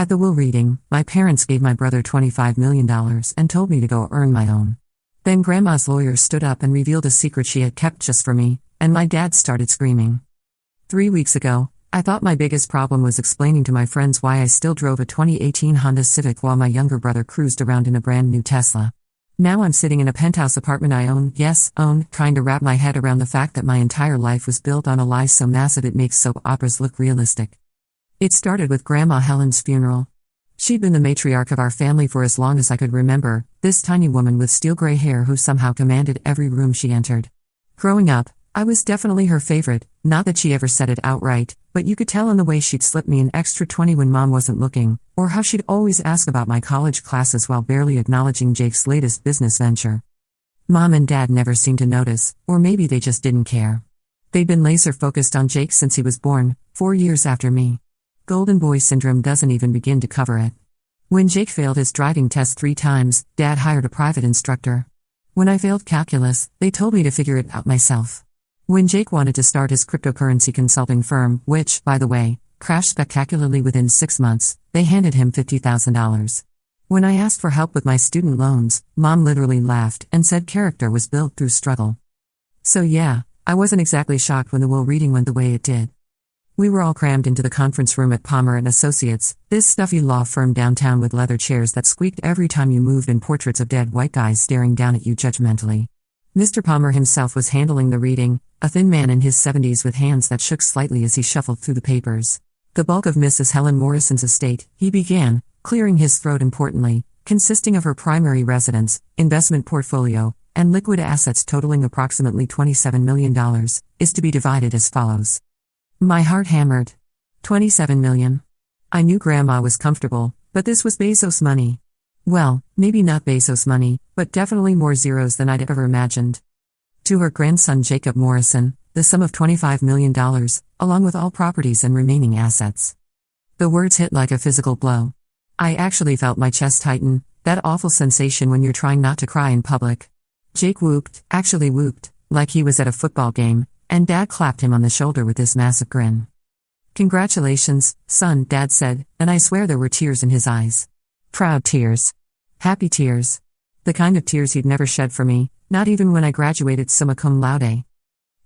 At the will reading, my parents gave my brother $25 million and told me to go earn my own. Then Grandma's lawyer stood up and revealed a secret she had kept just for me, and my dad started screaming. 3 weeks ago, I thought my biggest problem was explaining to my friends why I still drove a 2018 Honda Civic while my younger brother cruised around in a brand new Tesla. Now I'm sitting in a penthouse apartment I own, trying to wrap my head around the fact that my entire life was built on a lie so massive it makes soap operas look realistic. It started with Grandma Helen's funeral. She'd been the matriarch of our family for as long as I could remember, this tiny woman with steel gray hair who somehow commanded every room she entered. Growing up, I was definitely her favorite, not that she ever said it outright, but you could tell in the way she'd slip me an extra 20 when Mom wasn't looking, or how she'd always ask about my college classes while barely acknowledging Jake's latest business venture. Mom and Dad never seemed to notice, or maybe they just didn't care. They'd been laser-focused on Jake since he was born, 4 years after me. Golden boy syndrome doesn't even begin to cover it. When Jake failed his driving test 3 times, Dad hired a private instructor. When I failed calculus, they told me to figure it out myself. When Jake wanted to start his cryptocurrency consulting firm, which, by the way, crashed spectacularly within 6 months, they handed him $50,000. When I asked for help with my student loans, Mom literally laughed and said character was built through struggle. So yeah, I wasn't exactly shocked when the will reading went the way it did. We were all crammed into the conference room at Palmer & Associates, this stuffy law firm downtown with leather chairs that squeaked every time you moved and portraits of dead white guys staring down at you judgmentally. Mr. Palmer himself was handling the reading, a thin man in his 70s with hands that shook slightly as he shuffled through the papers. The bulk of Mrs. Helen Morrison's estate, he began, clearing his throat importantly, consisting of her primary residence, investment portfolio, and liquid assets totaling approximately $27 million, is to be divided as follows. My heart hammered. $27 million. I knew Grandma was comfortable, but this was Bezos money. Well, maybe not Bezos money, but definitely more zeros than I'd ever imagined. To her grandson Jacob Morrison, the sum of $25 million, along with all properties and remaining assets. The words hit like a physical blow. I actually felt my chest tighten, that awful sensation when you're trying not to cry in public. Jake whooped, like he was at a football game, and Dad clapped him on the shoulder with this massive grin. Congratulations, son, Dad said, and I swear there were tears in his eyes. Proud tears. Happy tears. The kind of tears he'd never shed for me, not even when I graduated summa cum laude.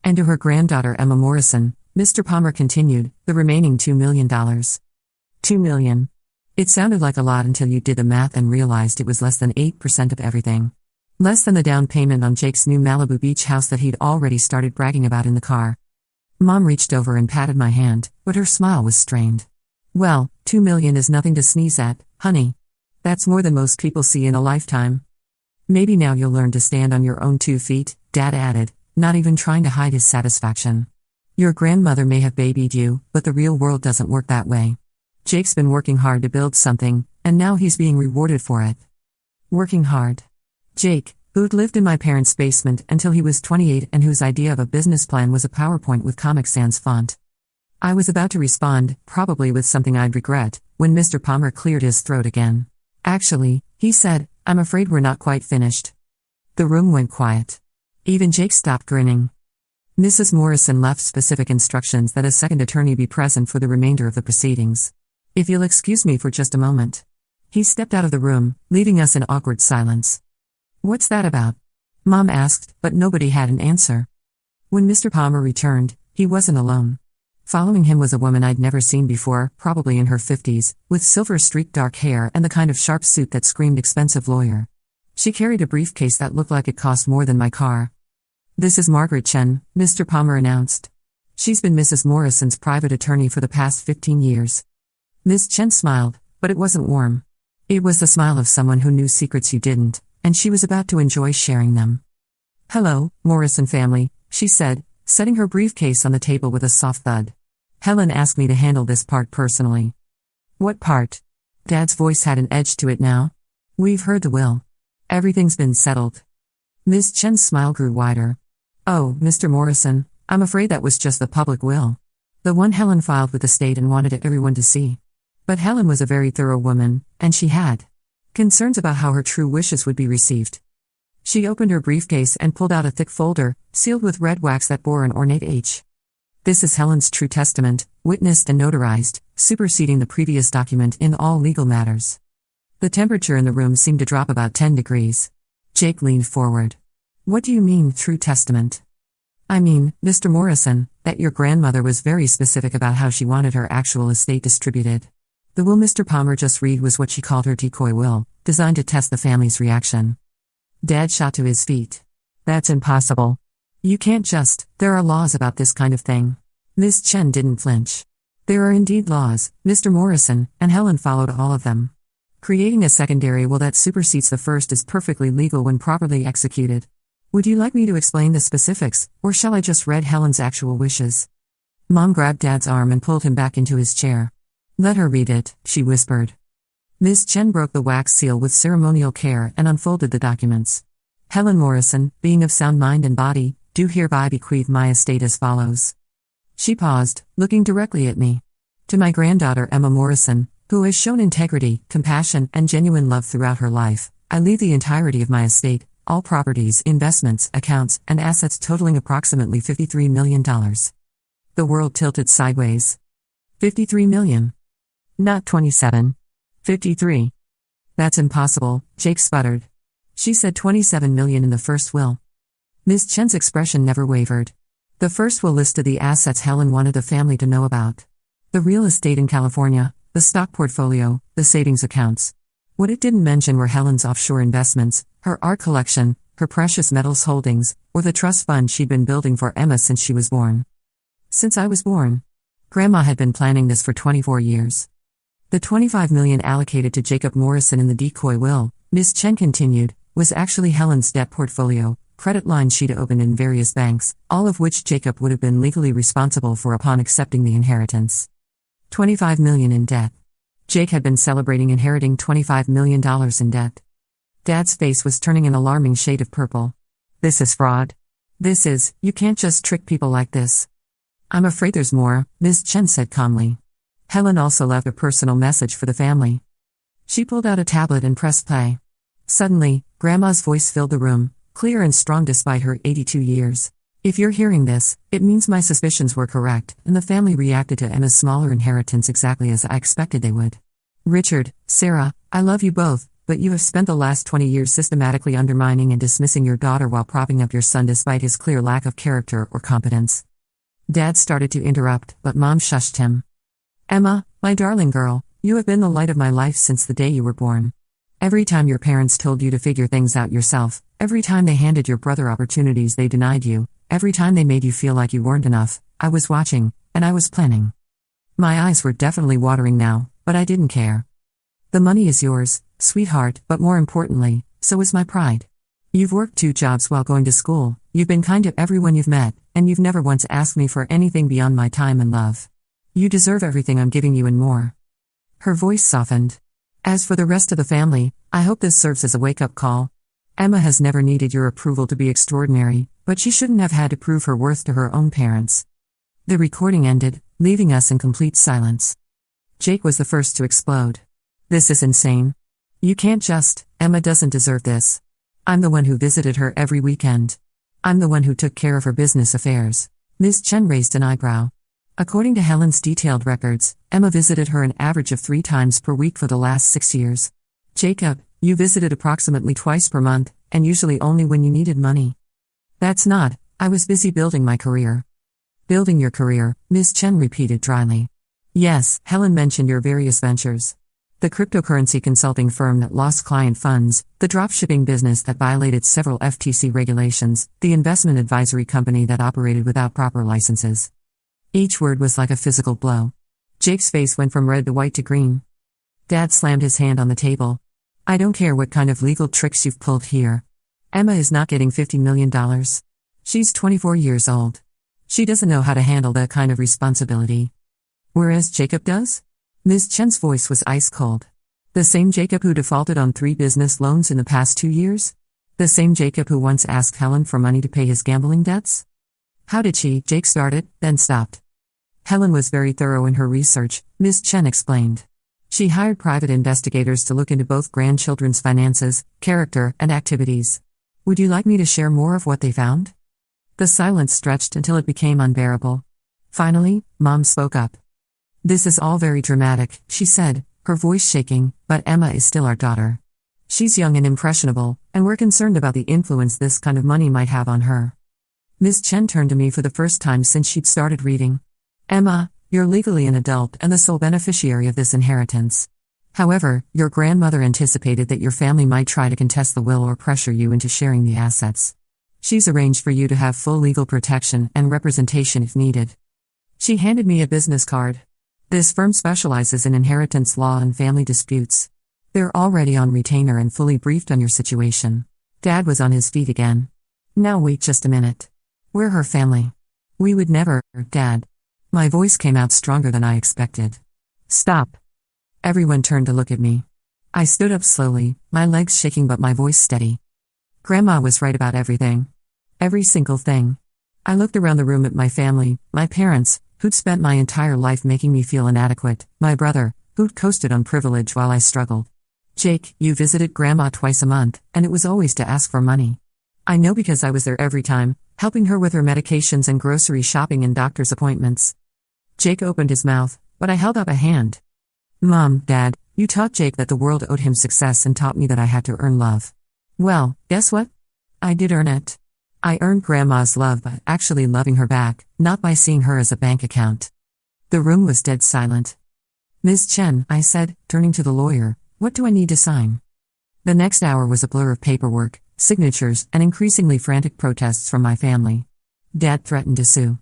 And to her granddaughter Emma Morrison, Mr. Palmer continued, the remaining $2 million. $2 million. It sounded like a lot until you did the math and realized it was less than 8% of everything. Less than the down payment on Jake's new Malibu beach house that he'd already started bragging about in the car. Mom reached over and patted my hand, but her smile was strained. Well, $2 million is nothing to sneeze at, honey. That's more than most people see in a lifetime. Maybe now you'll learn to stand on your own 2 feet, Dad added, not even trying to hide his satisfaction. Your grandmother may have babied you, but the real world doesn't work that way. Jake's been working hard to build something, and now he's being rewarded for it. Working hard. Jake, who'd lived in my parents' basement until he was 28 and whose idea of a business plan was a PowerPoint with Comic Sans font. I was about to respond, probably with something I'd regret, when Mr. Palmer cleared his throat again. Actually, he said, I'm afraid we're not quite finished. The room went quiet. Even Jake stopped grinning. Mrs. Morrison left specific instructions that a second attorney be present for the remainder of the proceedings. If you'll excuse me for just a moment. He stepped out of the room, leaving us in awkward silence. What's that about? Mom asked, but nobody had an answer. When Mr. Palmer returned, he wasn't alone. Following him was a woman I'd never seen before, probably in her 50s, with silver-streaked dark hair and the kind of sharp suit that screamed expensive lawyer. She carried a briefcase that looked like it cost more than my car. This is Margaret Chen, Mr. Palmer announced. She's been Mrs. Morrison's private attorney for the past 15 years. Ms. Chen smiled, but it wasn't warm. It was the smile of someone who knew secrets you didn't, and she was about to enjoy sharing them. Hello, Morrison family, she said, setting her briefcase on the table with a soft thud. Helen asked me to handle this part personally. What part? Dad's voice had an edge to it now. We've heard the will. Everything's been settled. Ms. Chen's smile grew wider. Oh, Mr. Morrison, I'm afraid that was just the public will. The one Helen filed with the state and wanted everyone to see. But Helen was a very thorough woman, and she had concerns about how her true wishes would be received. She opened her briefcase and pulled out a thick folder, sealed with red wax that bore an ornate H. This is Helen's true testament, witnessed and notarized, superseding the previous document in all legal matters. The temperature in the room seemed to drop about 10 degrees. Jake leaned forward. What do you mean, true testament? I mean, Mr. Morrison, that your grandmother was very specific about how she wanted her actual estate distributed. The will Mr. Palmer just read was what she called her decoy will, designed to test the family's reaction. Dad shot to his feet. That's impossible. You can't just, there are laws about this kind of thing. Miss Chen didn't flinch. There are indeed laws, Mr. Morrison, and Helen followed all of them. Creating a secondary will that supersedes the first is perfectly legal when properly executed. Would you like me to explain the specifics, or shall I just read Helen's actual wishes? Mom grabbed Dad's arm and pulled him back into his chair. Let her read it, she whispered. Miss Chen broke the wax seal with ceremonial care and unfolded the documents. Helen Morrison, being of sound mind and body, do hereby bequeath my estate as follows. She paused, looking directly at me. To my granddaughter Emma Morrison, who has shown integrity, compassion, and genuine love throughout her life, I leave the entirety of my estate, all properties, investments, accounts, and assets totaling approximately $53 million. The world tilted sideways. 53 million. Not 27. 53. That's impossible, Jake sputtered. She said 27 million in the first will. Ms. Chen's expression never wavered. The first will listed the assets Helen wanted the family to know about. The real estate in California, the stock portfolio, the savings accounts. What it didn't mention were Helen's offshore investments, her art collection, her precious metals holdings, or the trust fund she'd been building for Emma since she was born. Since I was born. Grandma had been planning this for 24 years. The 25 million allocated to Jacob Morrison in the decoy will, Ms. Chen continued, was actually Helen's debt portfolio, credit lines she'd opened in various banks, all of which Jacob would have been legally responsible for upon accepting the inheritance. 25 million in debt. Jake had been celebrating inheriting $25 million in debt. Dad's face was turning an alarming shade of purple. This is fraud. You can't just trick people like this. I'm afraid there's more, Ms. Chen said calmly. Helen also left a personal message for the family. She pulled out a tablet and pressed play. Suddenly, Grandma's voice filled the room, clear and strong despite her 82 years. If you're hearing this, it means my suspicions were correct, and the family reacted to Emma's smaller inheritance exactly as I expected they would. Richard, Sarah, I love you both, but you have spent the last 20 years systematically undermining and dismissing your daughter while propping up your son despite his clear lack of character or competence. Dad started to interrupt, but Mom shushed him. Emma, my darling girl, you have been the light of my life since the day you were born. Every time your parents told you to figure things out yourself, every time they handed your brother opportunities they denied you, every time they made you feel like you weren't enough, I was watching, and I was planning. My eyes were definitely watering now, but I didn't care. The money is yours, sweetheart, but more importantly, so is my pride. You've worked 2 jobs while going to school, you've been kind to everyone you've met, and you've never once asked me for anything beyond my time and love. You deserve everything I'm giving you and more. Her voice softened. As for the rest of the family, I hope this serves as a wake-up call. Emma has never needed your approval to be extraordinary, but she shouldn't have had to prove her worth to her own parents. The recording ended, leaving us in complete silence. Jake was the first to explode. This is insane. You can't just, Emma doesn't deserve this. I'm the one who visited her every weekend. I'm the one who took care of her business affairs. Ms. Chen raised an eyebrow. According to Helen's detailed records, Emma visited her an average of 3 times per week for the last 6 years. Jacob, you visited approximately twice per month, and usually only when you needed money. That's not, I was busy building my career. Building your career, Ms. Chen repeated dryly. Yes, Helen mentioned your various ventures. The cryptocurrency consulting firm that lost client funds, the dropshipping business that violated several FTC regulations, the investment advisory company that operated without proper licenses. Each word was like a physical blow. Jake's face went from red to white to green. Dad slammed his hand on the table. I don't care what kind of legal tricks you've pulled here. Emma is not getting $50 million. She's 24 years old. She doesn't know how to handle that kind of responsibility. Whereas Jacob does? Ms. Chen's voice was ice cold. The same Jacob who defaulted on 3 business loans in the past 2 years? The same Jacob who once asked Helen for money to pay his gambling debts? How did she? Jake started, then stopped. Helen was very thorough in her research, Ms. Chen explained. She hired private investigators to look into both grandchildren's finances, character, and activities. Would you like me to share more of what they found? The silence stretched until it became unbearable. Finally, Mom spoke up. "This is all very dramatic," she said, her voice shaking, "but Emma is still our daughter. She's young and impressionable, and we're concerned about the influence this kind of money might have on her." Ms. Chen turned to me for the first time since she'd started reading. "Emma, you're legally an adult and the sole beneficiary of this inheritance. However, your grandmother anticipated that your family might try to contest the will or pressure you into sharing the assets. She's arranged for you to have full legal protection and representation if needed." She handed me a business card. "This firm specializes in inheritance law and family disputes. They're already on retainer and fully briefed on your situation." Dad was on his feet again. "Now wait just a minute. We're her family. We would never, Dad." My voice came out stronger than I expected. "Stop." Everyone turned to look at me. I stood up slowly, my legs shaking but my voice steady. Grandma was right about everything. Every single thing. I looked around the room at my family, my parents, who'd spent my entire life making me feel inadequate, my brother, who'd coasted on privilege while I struggled. "Jake, you visited Grandma twice a month, and it was always to ask for money." I know because I was there every time, helping her with her medications and grocery shopping and doctor's appointments. Jake opened his mouth, but I held up a hand. "Mom, Dad, you taught Jake that the world owed him success and taught me that I had to earn love. Well, guess what? I did earn it. I earned Grandma's love by actually loving her back, not by seeing her as a bank account." The room was dead silent. "Ms. Chen," I said, turning to the lawyer, "what do I need to sign?" The next hour was a blur of paperwork, signatures, and increasingly frantic protests from my family. Dad threatened to sue.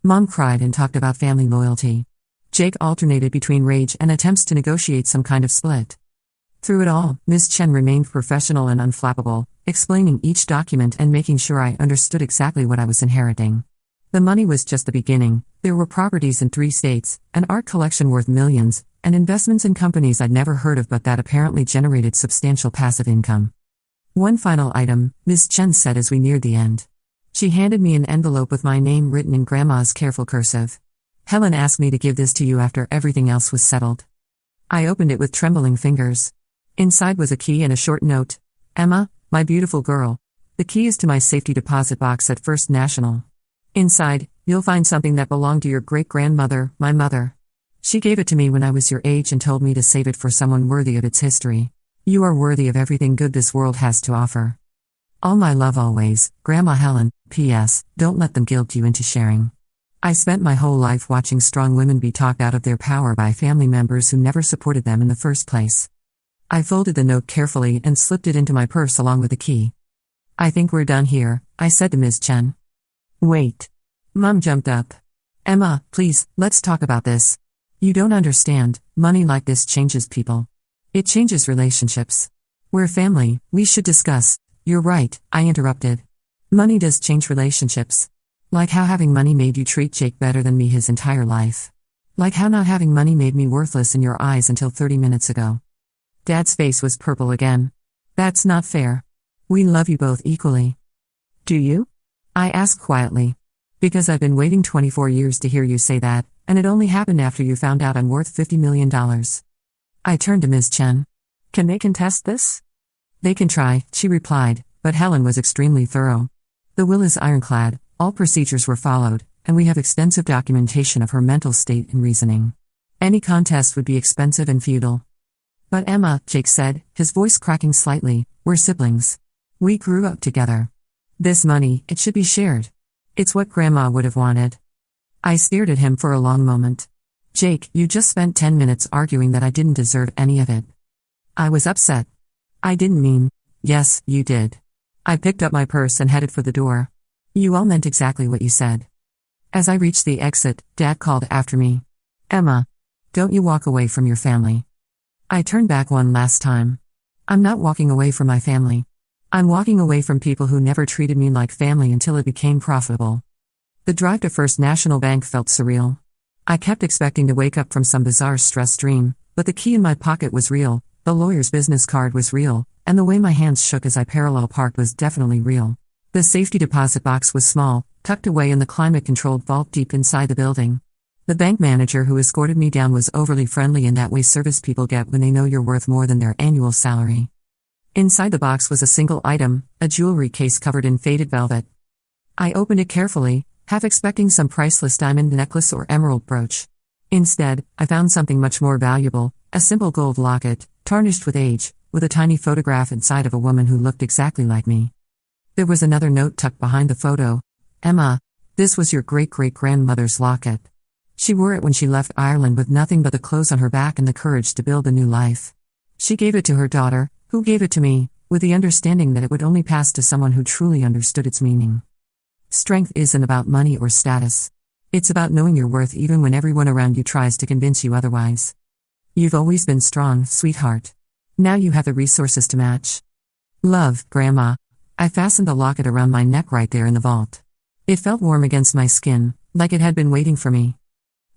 Mom cried and talked about family loyalty. Jake alternated between rage and attempts to negotiate some kind of split. Through it all, Ms. Chen remained professional and unflappable, explaining each document and making sure I understood exactly what I was inheriting. The money was just the beginning. There were properties in 3 states, an art collection worth millions, and investments in companies I'd never heard of but that apparently generated substantial passive income. "One final item," Ms. Chen said as we neared the end. She handed me an envelope with my name written in Grandma's careful cursive. "Helen asked me to give this to you after everything else was settled." I opened it with trembling fingers. Inside was a key and a short note. "Emma, my beautiful girl. The key is to my safety deposit box at First National. Inside, you'll find something that belonged to your great-grandmother, my mother. She gave it to me when I was your age and told me to save it for someone worthy of its history. You are worthy of everything good this world has to offer. All my love always, Grandma Helen. P.S. Don't let them guilt you into sharing." I spent my whole life watching strong women be talked out of their power by family members who never supported them in the first place. I folded the note carefully and slipped it into my purse along with the key. "I think we're done here," I said to Ms. Chen. "Wait." Mom jumped up. "Emma, please, let's talk about this. You don't understand, money like this changes people. It changes relationships. We're family, we should discuss." "You're right," I interrupted. "Money does change relationships. Like how having money made you treat Jake better than me his entire life. Like how not having money made me worthless in your eyes until 30 minutes ago." Dad's face was purple again. "That's not fair. We love you both equally." "Do you?" I asked quietly. "Because I've been waiting 24 years to hear you say that, and it only happened after you found out I'm worth $50 million. I turned to Ms. Chen. "Can they contest this?" "They can try," she replied, but Helen was extremely thorough. "The will is ironclad, all procedures were followed, and we have extensive documentation of her mental state and reasoning. Any contest would be expensive and futile." "But Emma," Jake said, his voice cracking slightly, "we're siblings. We grew up together. This money, it should be shared. It's what Grandma would have wanted." I stared at him for a long moment. "Jake, you just spent 10 minutes arguing that I didn't deserve any of it." I was upset. "I didn't mean..." "Yes, you did." I picked up my purse and headed for the door. "You all meant exactly what you said." As I reached the exit, Dad called after me. "Emma, don't you walk away from your family." I turned back one last time. I'm not walking away from my family. I'm walking away from people who never treated me like family until it became profitable. The drive to First National Bank felt surreal. I kept expecting to wake up from some bizarre stress dream, but the key in my pocket was real, the lawyer's business card was real, and the way my hands shook as I parallel parked was definitely real. The safety deposit box was small, tucked away in the climate-controlled vault deep inside the building. The bank manager who escorted me down was overly friendly in that way service people get when they know you're worth more than their annual salary. Inside the box was a single item, a jewelry case covered in faded velvet. I opened it carefully, half expecting some priceless diamond necklace or emerald brooch. Instead, I found something much more valuable, a simple gold locket, tarnished with age, with a tiny photograph inside of a woman who looked exactly like me. There was another note tucked behind the photo. Emma, this was your great-great-grandmother's locket. She wore it when she left Ireland with nothing but the clothes on her back and the courage to build a new life. She gave it to her daughter, who gave it to me, with the understanding that it would only pass to someone who truly understood its meaning. Strength isn't about money or status. It's about knowing your worth even when everyone around you tries to convince you otherwise. You've always been strong, sweetheart. Now you have the resources to match. Love, Grandma. I fastened the locket around my neck right there in the vault. It felt warm against my skin, like it had been waiting for me.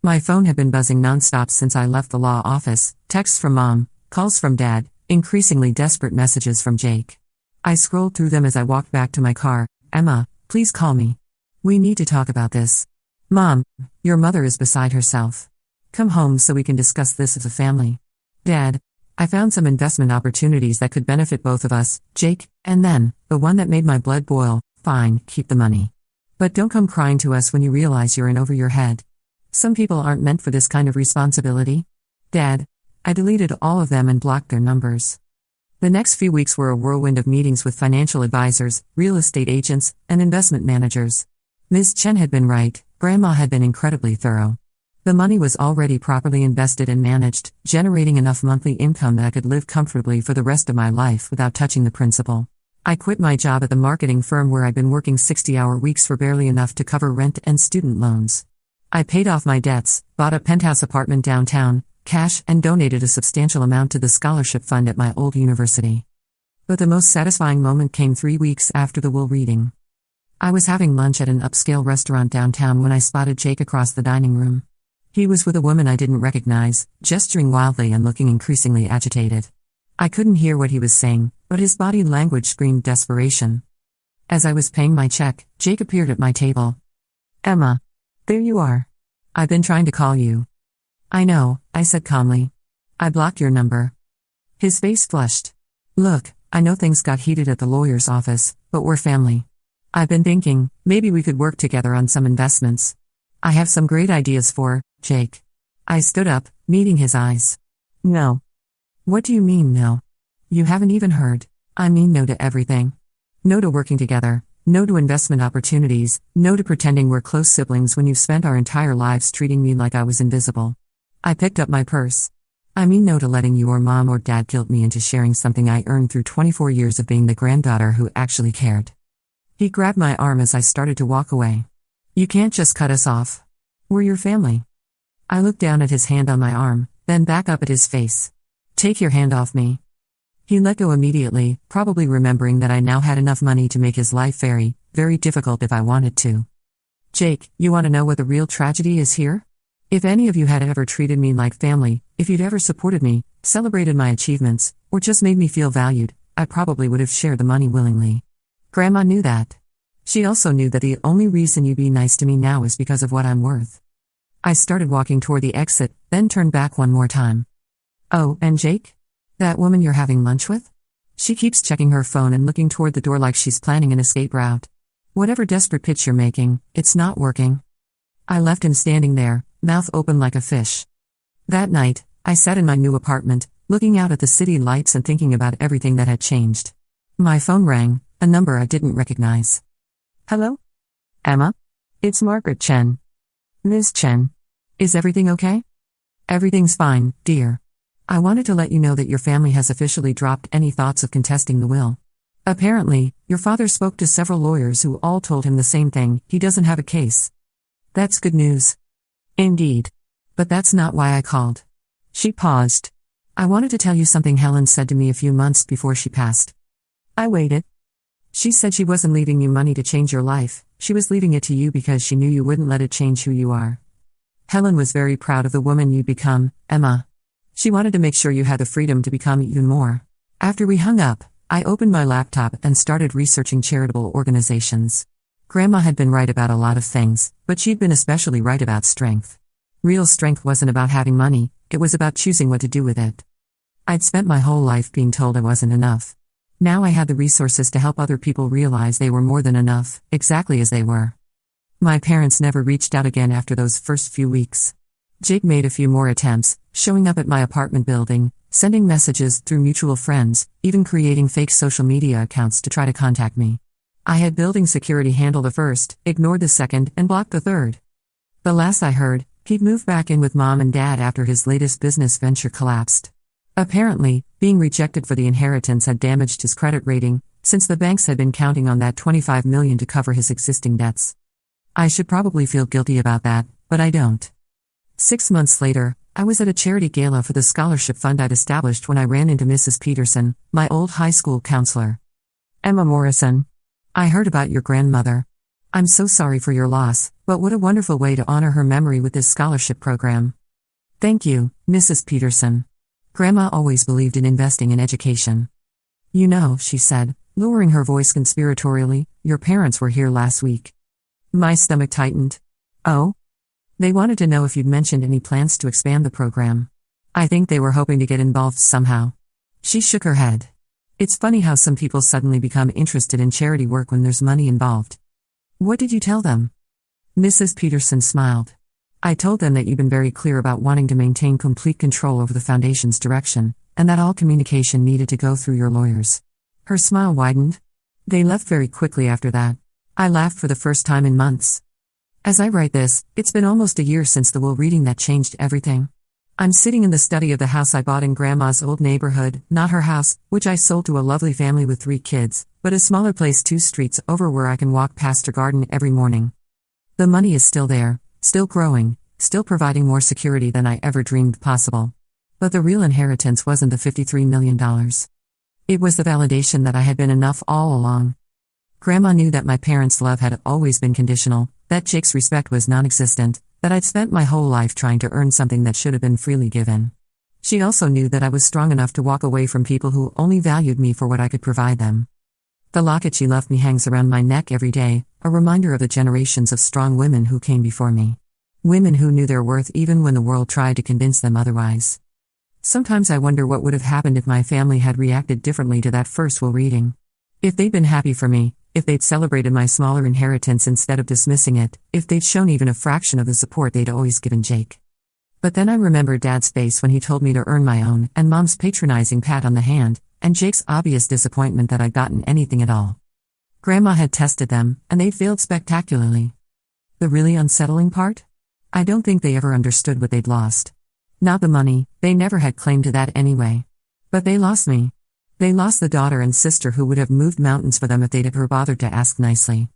My phone had been buzzing nonstop since I left the law office, texts from Mom, calls from Dad, increasingly desperate messages from Jake. I scrolled through them as I walked back to my car. Emma, please call me. We need to talk about this. Mom, your mother is beside herself. Come home so we can discuss this as a family. Dad, I found some investment opportunities that could benefit both of us, Jake, and then, the one that made my blood boil, fine, keep the money. But don't come crying to us when you realize you're in over your head. Some people aren't meant for this kind of responsibility. Dad, I deleted all of them and blocked their numbers. The next few weeks were a whirlwind of meetings with financial advisors, real estate agents, and investment managers. Ms. Chen had been right, Grandma had been incredibly thorough. The money was already properly invested and managed, generating enough monthly income that I could live comfortably for the rest of my life without touching the principal. I quit my job at the marketing firm where I'd been working 60-hour weeks for barely enough to cover rent and student loans. I paid off my debts, bought a penthouse apartment downtown, cash, and donated a substantial amount to the scholarship fund at my old university. But the most satisfying moment came 3 weeks after the will reading. I was having lunch at an upscale restaurant downtown when I spotted Jake across the dining room. He was with a woman I didn't recognize, gesturing wildly and looking increasingly agitated. I couldn't hear what he was saying, but his body language screamed desperation. As I was paying my check, Jake appeared at my table. Emma. There you are. I've been trying to call you. I know, I said calmly. I blocked your number. His face flushed. Look, I know things got heated at the lawyer's office, but we're family. I've been thinking, maybe we could work together on some investments. I have some great ideas for, Jake. I stood up, meeting his eyes. No. What do you mean no? You haven't even heard. I mean no to everything. No to working together, no to investment opportunities, no to pretending we're close siblings when you've spent our entire lives treating me like I was invisible. I picked up my purse. I mean no to letting you or Mom or Dad guilt me into sharing something I earned through 24 years of being the granddaughter who actually cared. He grabbed my arm as I started to walk away. You can't just cut us off. We're your family. I looked down at his hand on my arm, then back up at his face. Take your hand off me. He let go immediately, probably remembering that I now had enough money to make his life very, very difficult if I wanted to. Jake, you want to know what the real tragedy is here? If any of you had ever treated me like family, if you'd ever supported me, celebrated my achievements, or just made me feel valued, I probably would have shared the money willingly. Grandma knew that. She also knew that the only reason you'd be nice to me now is because of what I'm worth. I started walking toward the exit, then turned back one more time. Oh, and Jake? That woman you're having lunch with? She keeps checking her phone and looking toward the door like she's planning an escape route. Whatever desperate pitch you're making, it's not working. I left him standing there, mouth open like a fish. That night, I sat in my new apartment, looking out at the city lights and thinking about everything that had changed. My phone rang, a number I didn't recognize. Hello? Emma? It's Margaret Chen. Ms. Chen. Is everything okay? Everything's fine, dear. I wanted to let you know that your family has officially dropped any thoughts of contesting the will. Apparently, your father spoke to several lawyers who all told him the same thing, he doesn't have a case. That's good news. Indeed. But that's not why I called. She paused. I wanted to tell you something Helen said to me a few months before she passed. I waited. She said she wasn't leaving you money to change your life, she was leaving it to you because she knew you wouldn't let it change who you are. Helen was very proud of the woman you'd become, Emma. She wanted to make sure you had the freedom to become even more. After we hung up, I opened my laptop and started researching charitable organizations. Grandma had been right about a lot of things, but she'd been especially right about strength. Real strength wasn't about having money, it was about choosing what to do with it. I'd spent my whole life being told I wasn't enough. Now I had the resources to help other people realize they were more than enough, exactly as they were. My parents never reached out again after those first few weeks. Jake made a few more attempts, showing up at my apartment building, sending messages through mutual friends, even creating fake social media accounts to try to contact me. I had building security handle the first, ignored the second, and blocked the third. The last I heard, he'd moved back in with mom and dad after his latest business venture collapsed. Apparently, being rejected for the inheritance had damaged his credit rating, since the banks had been counting on that $25 million to cover his existing debts. I should probably feel guilty about that, but I don't. 6 months later, I was at a charity gala for the scholarship fund I'd established when I ran into Mrs. Peterson, my old high school counselor. Emma Morrison. I heard about your grandmother. I'm so sorry for your loss, but what a wonderful way to honor her memory with this scholarship program. Thank you, Mrs. Peterson. Grandma always believed in investing in education. You know, she said, lowering her voice conspiratorially, your parents were here last week. My stomach tightened. Oh? They wanted to know if you'd mentioned any plans to expand the program. I think they were hoping to get involved somehow. She shook her head. It's funny how some people suddenly become interested in charity work when there's money involved. What did you tell them? Mrs. Peterson smiled. I told them that you've been very clear about wanting to maintain complete control over the foundation's direction, and that all communication needed to go through your lawyers. Her smile widened. They left very quickly after that. I laughed for the first time in months. As I write this, it's been almost a year since the will reading that changed everything. I'm sitting in the study of the house I bought in Grandma's old neighborhood, not her house, which I sold to a lovely family with 3 kids, but a smaller place 2 streets over where I can walk past her garden every morning. The money is still there, still growing, still providing more security than I ever dreamed possible. But the real inheritance wasn't the $53 million. It was the validation that I had been enough all along. Grandma knew that my parents' love had always been conditional, that Jake's respect was non-existent, that I'd spent my whole life trying to earn something that should have been freely given. She also knew that I was strong enough to walk away from people who only valued me for what I could provide them. The locket she left me hangs around my neck every day, a reminder of the generations of strong women who came before me. Women who knew their worth even when the world tried to convince them otherwise. Sometimes I wonder what would have happened if my family had reacted differently to that first will reading. If they'd been happy for me, if they'd celebrated my smaller inheritance instead of dismissing it, if they'd shown even a fraction of the support they'd always given Jake. But then I remember Dad's face when he told me to earn my own, and Mom's patronizing pat on the hand, and Jake's obvious disappointment that I'd gotten anything at all. Grandma had tested them, and they'd failed spectacularly. The really unsettling part? I don't think they ever understood what they'd lost. Not the money, they never had claim to that anyway. But they lost me. They lost the daughter and sister who would have moved mountains for them if they'd ever bothered to ask nicely.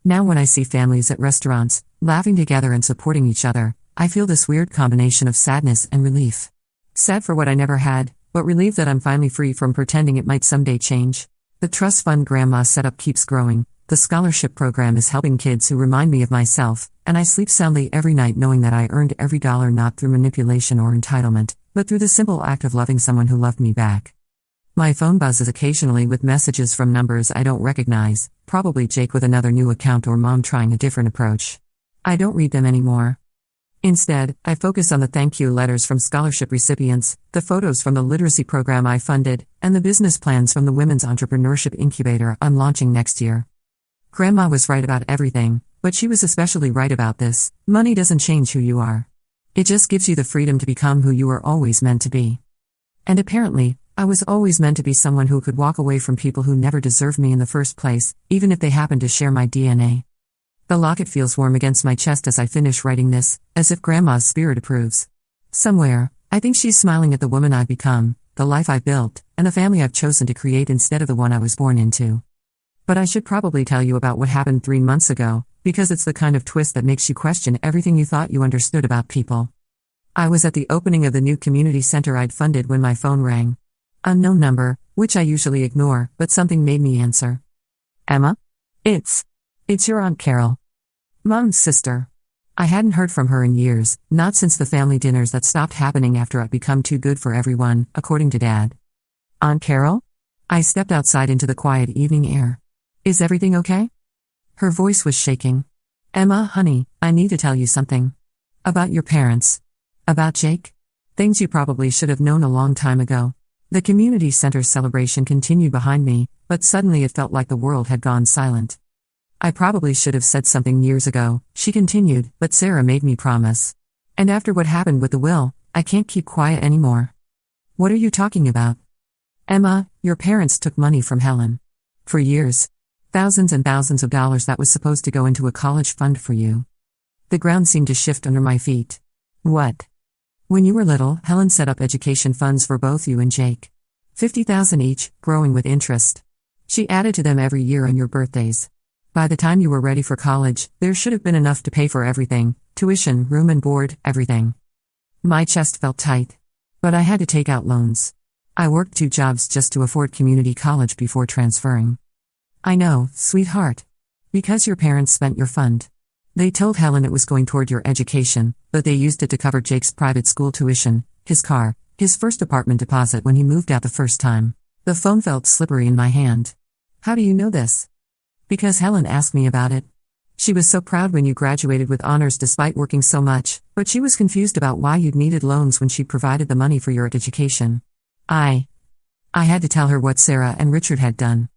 Now when I see families at restaurants, laughing together and supporting each other, I feel this weird combination of sadness and relief. Sad for what I never had, but relieved that I'm finally free from pretending it might someday change. The trust fund Grandma set up keeps growing, the scholarship program is helping kids who remind me of myself, and I sleep soundly every night knowing that I earned every dollar not through manipulation or entitlement, but through the simple act of loving someone who loved me back. My phone buzzes occasionally with messages from numbers I don't recognize, probably Jake with another new account or Mom trying a different approach. I don't read them anymore. Instead, I focus on the thank you letters from scholarship recipients, the photos from the literacy program I funded, and the business plans from the Women's Entrepreneurship Incubator I'm launching next year. Grandma was right about everything, but she was especially right about this: money doesn't change who you are. It just gives you the freedom to become who you were always meant to be. And apparently, I was always meant to be someone who could walk away from people who never deserved me in the first place, even if they happened to share my DNA. The locket feels warm against my chest as I finish writing this, as if Grandma's spirit approves. Somewhere, I think she's smiling at the woman I've become, the life I've built, and the family I've chosen to create instead of the one I was born into. But I should probably tell you about what happened 3 months ago, because it's the kind of twist that makes you question everything you thought you understood about people. I was at the opening of the new community center I'd funded when my phone rang. Unknown number, which I usually ignore, but something made me answer. Emma? It's your Aunt Carol. Mom's sister. I hadn't heard from her in years, not since the family dinners that stopped happening after I'd become too good for everyone, according to Dad. Aunt Carol? I stepped outside into the quiet evening air. Is everything okay? Her voice was shaking. Emma, honey, I need to tell you something. About your parents. About Jake. Things you probably should have known a long time ago. The community center's celebration continued behind me, but suddenly it felt like the world had gone silent. I probably should have said something years ago, she continued, but Sarah made me promise. And after what happened with the will, I can't keep quiet anymore. What are you talking about? Emma, your parents took money from Helen. For years. Thousands and thousands of dollars that was supposed to go into a college fund for you. The ground seemed to shift under my feet. What? When you were little, Helen set up education funds for both you and Jake. $50,000 each, growing with interest. She added to them every year on your birthdays. By the time you were ready for college, there should have been enough to pay for everything, tuition, room and board, everything. My chest felt tight. But I had to take out loans. I worked 2 jobs just to afford community college before transferring. I know, sweetheart. Because your parents spent your fund. They told Helen it was going toward your education, but they used it to cover Jake's private school tuition, his car, his first apartment deposit when he moved out the first time. The phone felt slippery in my hand. How do you know this? Because Helen asked me about it. She was so proud when you graduated with honors despite working so much, but she was confused about why you'd needed loans when she provided the money for your education. I had to tell her what Sarah and Richard had done.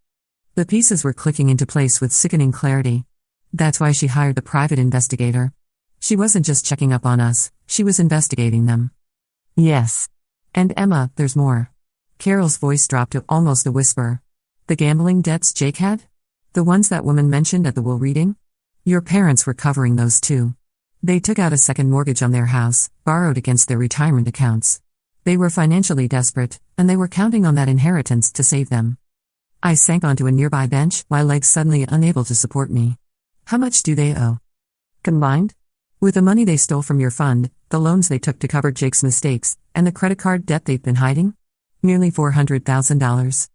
The pieces were clicking into place with sickening clarity. That's why she hired the private investigator. She wasn't just checking up on us, she was investigating them. Yes. And Emma, there's more. Carol's voice dropped to almost a whisper. The gambling debts Jake had? The ones that woman mentioned at the will reading? Your parents were covering those too. They took out a second mortgage on their house, borrowed against their retirement accounts. They were financially desperate, and they were counting on that inheritance to save them. I sank onto a nearby bench, my legs suddenly unable to support me. How much do they owe? Combined? With the money they stole from your fund, the loans they took to cover Jake's mistakes, and the credit card debt they've been hiding? Nearly $400,000.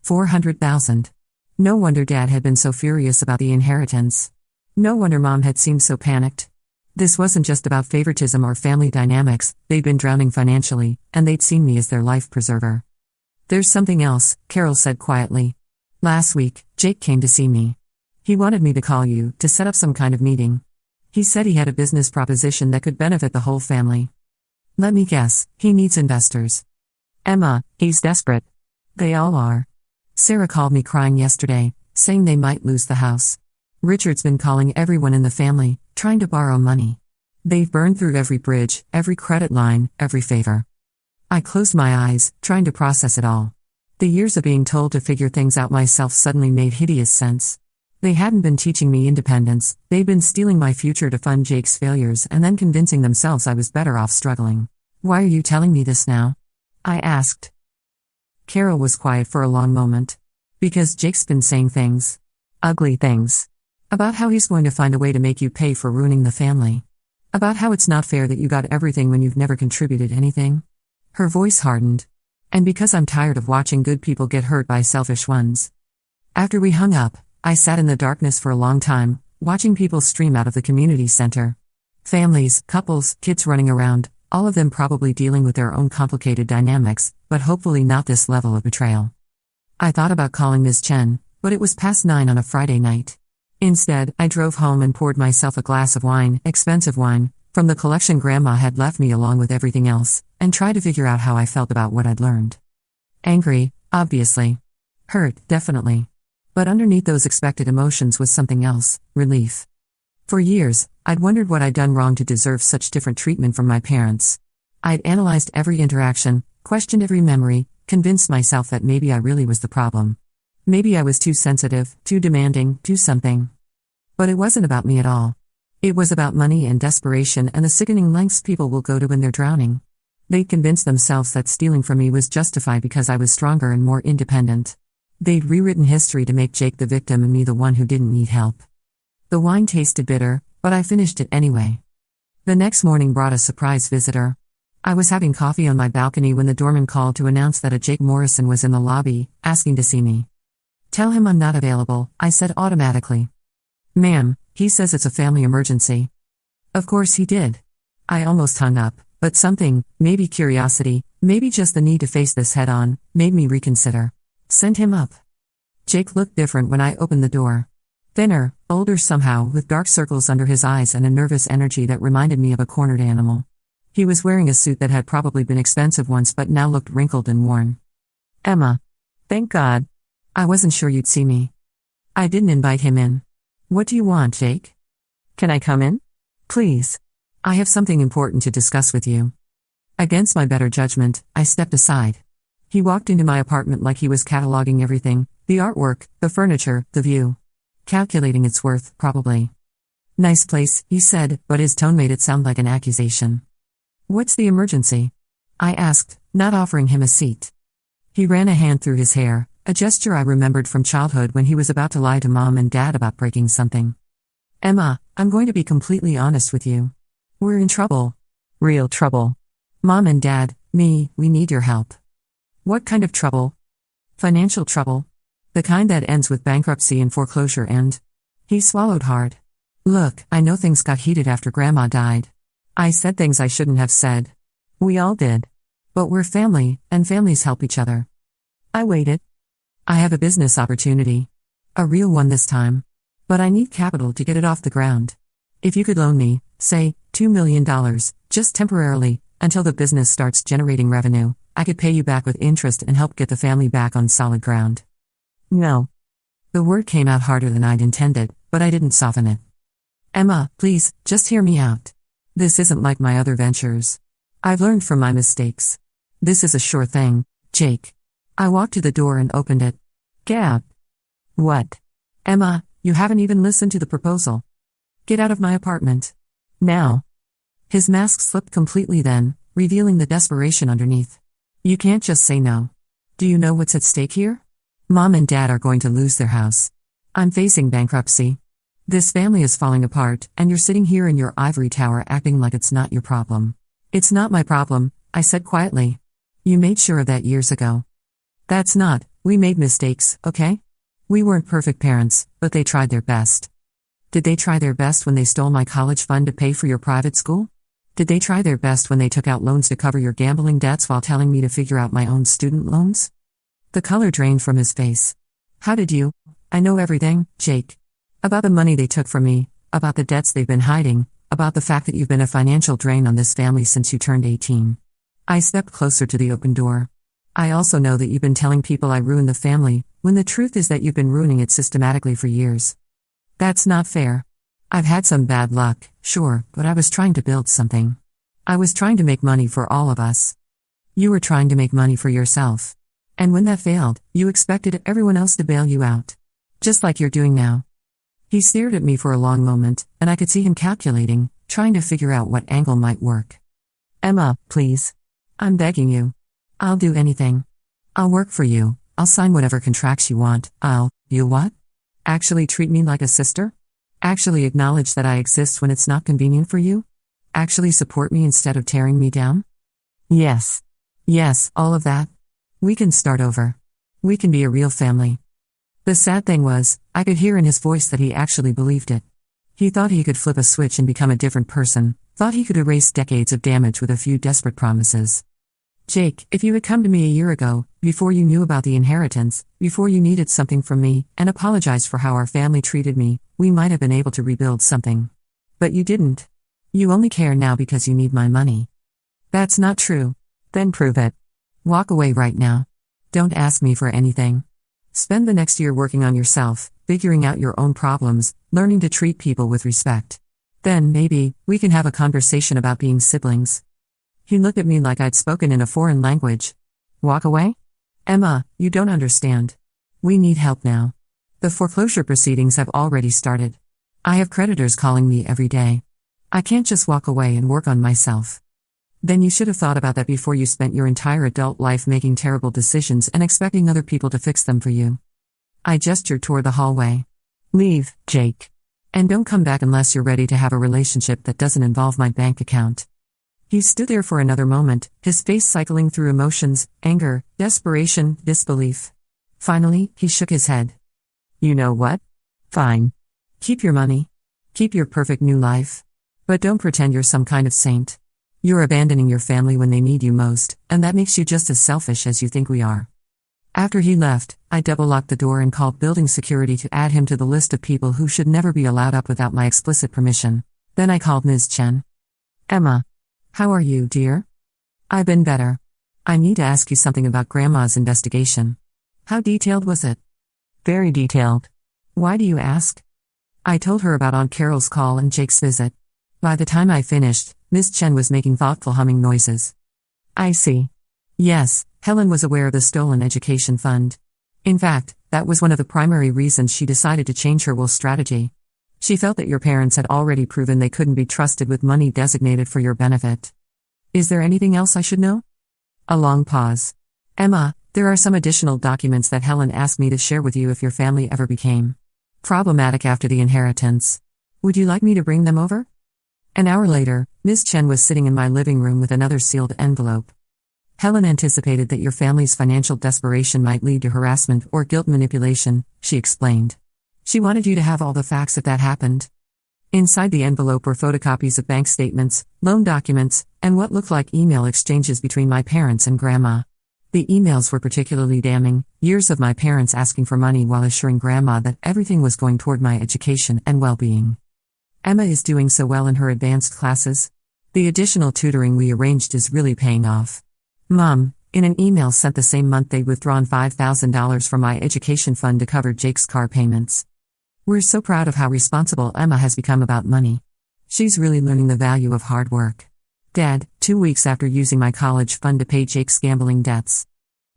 $400,000. No wonder Dad had been so furious about the inheritance. No wonder Mom had seemed so panicked. This wasn't just about favoritism or family dynamics, they'd been drowning financially, and they'd seen me as their life preserver. There's something else, Carol said quietly. Last week, Jake came to see me. He wanted me to call you, to set up some kind of meeting. He said he had a business proposition that could benefit the whole family. Let me guess, he needs investors. Emma, he's desperate. They all are. Sarah called me crying yesterday, saying they might lose the house. Richard's been calling everyone in the family, trying to borrow money. They've burned through every bridge, every credit line, every favor. I closed my eyes, trying to process it all. The years of being told to figure things out myself suddenly made hideous sense. They hadn't been teaching me independence, they'd been stealing my future to fund Jake's failures and then convincing themselves I was better off struggling. Why are you telling me this now? I asked. Carol was quiet for a long moment. Because Jake's been saying things. Ugly things. About how he's going to find a way to make you pay for ruining the family. About how it's not fair that you got everything when you've never contributed anything. Her voice hardened. And because I'm tired of watching good people get hurt by selfish ones. After we hung up, I sat in the darkness for a long time, watching people stream out of the community center. Families, couples, kids running around, all of them probably dealing with their own complicated dynamics, but hopefully not this level of betrayal. I thought about calling Ms. Chen, but it was past 9 on a Friday night. Instead, I drove home and poured myself a glass of wine, expensive wine, from the collection Grandma had left me along with everything else, and tried to figure out how I felt about what I'd learned. Angry, obviously. Hurt, definitely. But underneath those expected emotions was something else, relief. For years, I'd wondered what I'd done wrong to deserve such different treatment from my parents. I'd analyzed every interaction, questioned every memory, convinced myself that maybe I really was the problem. Maybe I was too sensitive, too demanding, too something. But it wasn't about me at all. It was about money and desperation and the sickening lengths people will go to when they're drowning. They'd convinced themselves that stealing from me was justified because I was stronger and more independent. They'd rewritten history to make Jake the victim and me the one who didn't need help. The wine tasted bitter, but I finished it anyway. The next morning brought a surprise visitor. I was having coffee on my balcony when the doorman called to announce that a Jake Morrison was in the lobby, asking to see me. Tell him I'm not available, I said automatically. Ma'am, he says it's a family emergency. Of course he did. I almost hung up, but something, maybe curiosity, maybe just the need to face this head on, made me reconsider. Send him up. Jake looked different when I opened the door. Thinner, older somehow, with dark circles under his eyes and a nervous energy that reminded me of a cornered animal. He was wearing a suit that had probably been expensive once but now looked wrinkled and worn. Emma. Thank God. I wasn't sure you'd see me. I didn't invite him in. What do you want, Jake? Can I come in? Please. I have something important to discuss with you. Against my better judgment, I stepped aside. He walked into my apartment like he was cataloging everything, the artwork, the furniture, the view. Calculating its worth, probably. Nice place, he said, but his tone made it sound like an accusation. What's the emergency? I asked, not offering him a seat. He ran a hand through his hair, a gesture I remembered from childhood when he was about to lie to Mom and Dad about breaking something. Emma, I'm going to be completely honest with you. We're in trouble. Real trouble. Mom and Dad, we need your help. What kind of trouble? Financial trouble. The kind that ends with bankruptcy and foreclosure and... He swallowed hard. Look, I know things got heated after Grandma died. I said things I shouldn't have said. We all did. But we're family, and families help each other. I waited. I have a business opportunity. A real one this time. But I need capital to get it off the ground. If you could loan me, say, $2 million, just temporarily, until the business starts generating revenue, I could pay you back with interest and help get the family back on solid ground. No. The word came out harder than I'd intended, but I didn't soften it. Emma, please, just hear me out. This isn't like my other ventures. I've learned from my mistakes. This is a sure thing, Jake. I walked to the door and opened it. Gab. What? Emma, you haven't even listened to the proposal. Get out of my apartment. Now. His mask slipped completely then, revealing the desperation underneath. You can't just say no. Do you know what's at stake here? Mom and Dad are going to lose their house. I'm facing bankruptcy. This family is falling apart, and you're sitting here in your ivory tower acting like it's not your problem. It's not my problem, I said quietly. You made sure of that years ago. That's not, we made mistakes, okay? We weren't perfect parents, but they tried their best. Did they try their best when they stole my college fund to pay for your private school? Did they try their best when they took out loans to cover your gambling debts while telling me to figure out my own student loans? The color drained from his face. How did you? I know everything, Jake. About the money they took from me, about the debts they've been hiding, about the fact that you've been a financial drain on this family since you turned 18. I stepped closer to the open door. I also know that you've been telling people I ruined the family, when the truth is that you've been ruining it systematically for years. That's not fair. I've had some bad luck, sure, but I was trying to build something. I was trying to make money for all of us. You were trying to make money for yourself. And when that failed, you expected everyone else to bail you out. Just like you're doing now. He stared at me for a long moment, and I could see him calculating, trying to figure out what angle might work. Emma, please. I'm begging you. I'll do anything. I'll work for you, I'll sign whatever contracts you want, you'll what? Actually treat me like a sister? Actually acknowledge that I exist when it's not convenient for you? Actually support me instead of tearing me down? Yes. Yes, all of that. We can start over. We can be a real family. The sad thing was, I could hear in his voice that he actually believed it. He thought he could flip a switch and become a different person, thought he could erase decades of damage with a few desperate promises. Jake, if you had come to me a year ago, before you knew about the inheritance, before you needed something from me, and apologized for how our family treated me, we might have been able to rebuild something. But you didn't. You only care now because you need my money. That's not true. Then prove it. Walk away right now. Don't ask me for anything. Spend the next year working on yourself, figuring out your own problems, learning to treat people with respect. Then, maybe, we can have a conversation about being siblings. He looked at me like I'd spoken in a foreign language. Walk away? Emma, you don't understand. We need help now. The foreclosure proceedings have already started. I have creditors calling me every day. I can't just walk away and work on myself. Then you should have thought about that before you spent your entire adult life making terrible decisions and expecting other people to fix them for you. I gestured toward the hallway. Leave, Jake. And don't come back unless you're ready to have a relationship that doesn't involve my bank account. He stood there for another moment, his face cycling through emotions, anger, desperation, disbelief. Finally, he shook his head. You know what? Fine. Keep your money. Keep your perfect new life. But don't pretend you're some kind of saint. You're abandoning your family when they need you most, and that makes you just as selfish as you think we are. After he left, I double-locked the door and called building security to add him to the list of people who should never be allowed up without my explicit permission. Then I called Ms. Chen. Emma. How are you, dear? I've been better. I need to ask you something about Grandma's investigation. How detailed was it? Very detailed. Why do you ask? I told her about Aunt Carol's call and Jake's visit. By the time I finished, Miss Chen was making thoughtful humming noises. I see. Yes, Helen was aware of the stolen education fund. In fact, that was one of the primary reasons she decided to change her will strategy. She felt that your parents had already proven they couldn't be trusted with money designated for your benefit. Is there anything else I should know? A long pause. Emma, there are some additional documents that Helen asked me to share with you if your family ever became problematic after the inheritance. Would you like me to bring them over? An hour later, Miss Chen was sitting in my living room with another sealed envelope. Helen anticipated that your family's financial desperation might lead to harassment or guilt manipulation, she explained. She wanted you to have all the facts if that happened. Inside the envelope were photocopies of bank statements, loan documents, and what looked like email exchanges between my parents and Grandma. The emails were particularly damning, years of my parents asking for money while assuring Grandma that everything was going toward my education and well-being. Emma is doing so well in her advanced classes. The additional tutoring we arranged is really paying off. Mom, in an email sent the same month they'd withdrawn $5,000 from my education fund to cover Jake's car payments. We're so proud of how responsible Emma has become about money. She's really learning the value of hard work. Dad, 2 weeks after using my college fund to pay Jake's gambling debts.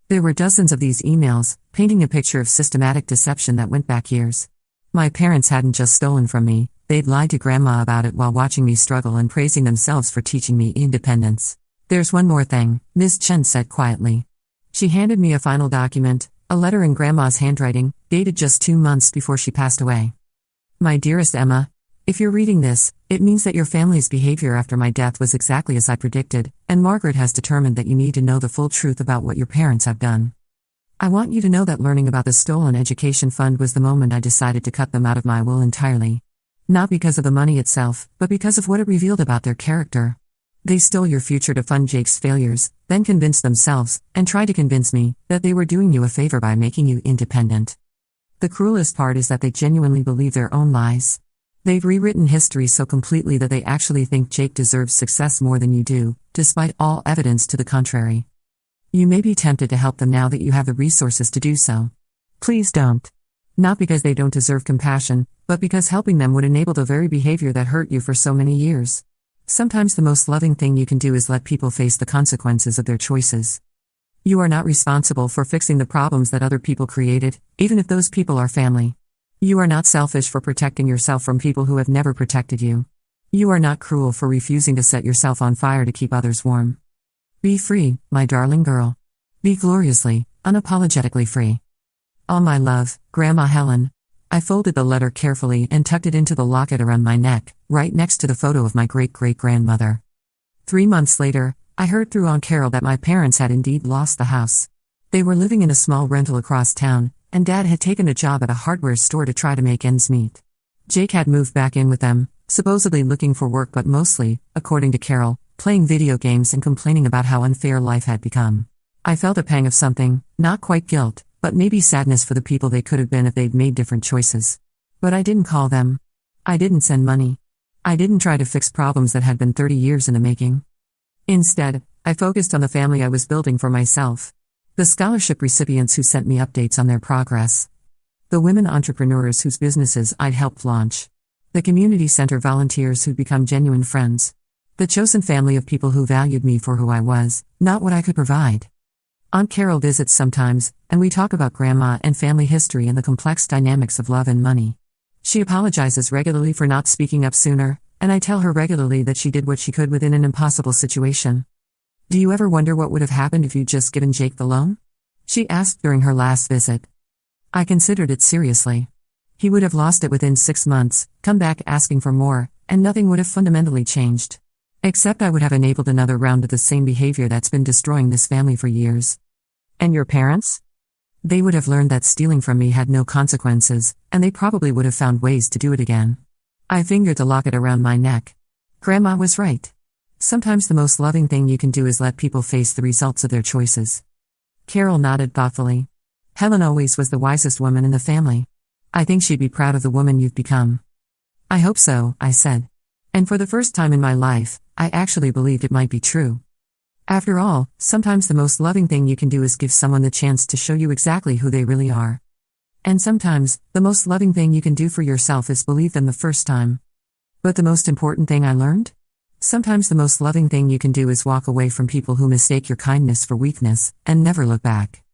There were dozens of these emails, painting a picture of systematic deception that went back years. My parents hadn't just stolen from me, they'd lied to Grandma about it while watching me struggle and praising themselves for teaching me independence. There's one more thing, Ms. Chen said quietly. She handed me a final document, a letter in Grandma's handwriting, dated just 2 months before she passed away. My dearest Emma, if you're reading this, it means that your family's behavior after my death was exactly as I predicted, and Margaret has determined that you need to know the full truth about what your parents have done. I want you to know that learning about the stolen education fund was the moment I decided to cut them out of my will entirely. Not because of the money itself, but because of what it revealed about their character. They stole your future to fund Jake's failures, then convinced themselves, and tried to convince me, that they were doing you a favor by making you independent. The cruelest part is that they genuinely believe their own lies. They've rewritten history so completely that they actually think Jake deserves success more than you do, despite all evidence to the contrary. You may be tempted to help them now that you have the resources to do so. Please don't. Not because they don't deserve compassion, but because helping them would enable the very behavior that hurt you for so many years. Sometimes the most loving thing you can do is let people face the consequences of their choices. You are not responsible for fixing the problems that other people created, even if those people are family. You are not selfish for protecting yourself from people who have never protected you. You are not cruel for refusing to set yourself on fire to keep others warm. Be free, my darling girl. Be gloriously, unapologetically free. All my love, Grandma Helen. I folded the letter carefully and tucked it into the locket around my neck, right next to the photo of my great-great-grandmother. 3 months later, I heard through Aunt Carol that my parents had indeed lost the house. They were living in a small rental across town, and Dad had taken a job at a hardware store to try to make ends meet. Jake had moved back in with them, supposedly looking for work but mostly, according to Carol, playing video games and complaining about how unfair life had become. I felt a pang of something, not quite guilt, but maybe sadness for the people they could have been if they'd made different choices. But I didn't call them. I didn't send money. I didn't try to fix problems that had been 30 years in the making. Instead, I focused on the family I was building for myself. The scholarship recipients who sent me updates on their progress. The women entrepreneurs whose businesses I'd helped launch. The community center volunteers who'd become genuine friends. The chosen family of people who valued me for who I was, not what I could provide. Aunt Carol visits sometimes, and we talk about Grandma and family history and the complex dynamics of love and money. She apologizes regularly for not speaking up sooner, and I tell her regularly that she did what she could within an impossible situation. Do you ever wonder what would have happened if you'd just given Jake the loan? She asked during her last visit. I considered it seriously. He would have lost it within 6 months, come back asking for more, and nothing would have fundamentally changed. Except I would have enabled another round of the same behavior that's been destroying this family for years. And your parents? They would have learned that stealing from me had no consequences, and they probably would have found ways to do it again. I fingered the locket around my neck. Grandma was right. Sometimes the most loving thing you can do is let people face the results of their choices. Carol nodded thoughtfully. Helen always was the wisest woman in the family. I think she'd be proud of the woman you've become. I hope so, I said. And for the first time in my life, I actually believed it might be true. After all, sometimes the most loving thing you can do is give someone the chance to show you exactly who they really are. And sometimes, the most loving thing you can do for yourself is believe them the first time. But the most important thing I learned? Sometimes the most loving thing you can do is walk away from people who mistake your kindness for weakness, and never look back.